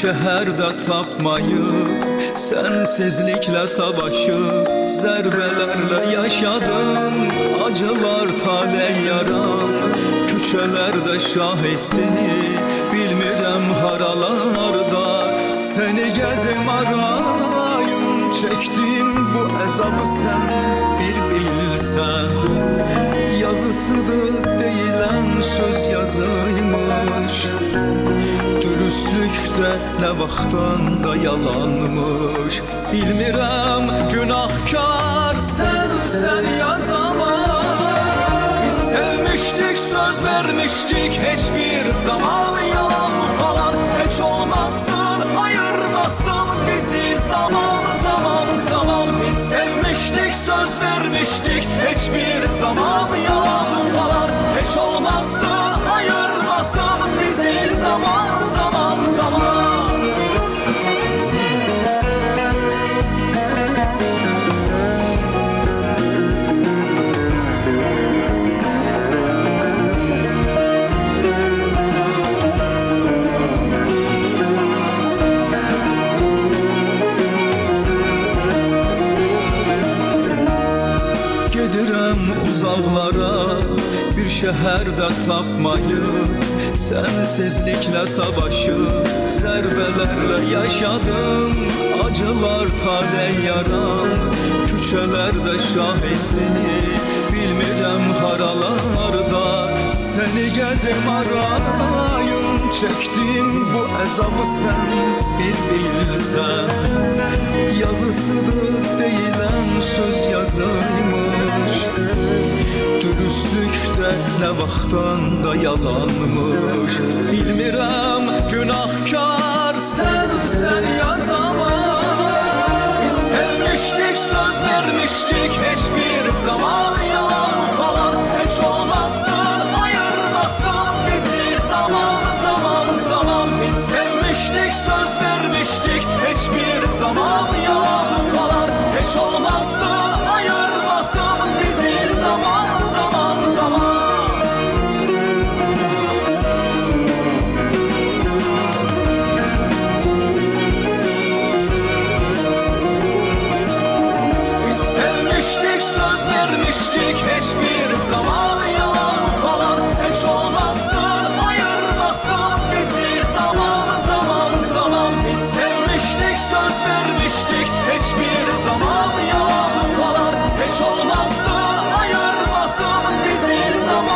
şehirde tapmayıp sensizlikle savaşıp zerbelerle yaşadım. Acılar tale yaram küçelerde şahitdi. Bilmirəm haralarda seni gezim arayım. Çektiğim bu azabı sen bir bilsen. Yazısıdır deyilen söz yazıymış. Dürüstlükdə nə vaxtdan da yalanmış. Bilmirəm günahkar sen yazama. Biz sevmiştik, söz vermiştik, hiçbir zaman yalan falan. Hiç olmasın, ayırmasın bizi zaman zaman. Biz sevmiştik, söz vermiştik, hiçbir zaman yalan falan. Hiç olmasın, ayırmasın bizi zaman. Gedirəm uzaqlara bir şehirde tapmayıp sensizlikle savaşıp zerbelerle yaşadım. Acılar tale yaram küçelerde şahitdi. Bilmirəm haralarda seni gezim arayım. Çektiğim bu azabı sen bir bilsen. Yazısıdır deyilen söz yazıymış. Dürüstlükdə nə vaxtdan da yalanmış. Bilmirəm günahkar sen yazama. Biz sevmiştik, söz vermiştik, hiçbir zaman yalan falan. Hiç olmasın, ayırmasın bizi zaman. Biz sevmiştik, söz vermiştik, hiçbir zaman yalan falan. Hiç olmasın, ayırmasın bizi zaman. Biz sevmiştik, söz vermiştik, hiçbir zaman yalan falan. Hiç olmasın, ayırmasın bizi zaman. Biz sevmiştik, söz vermiştik, hiçbir zaman yalan falan. Hiç olmasın, ayırmasın bizi zaman.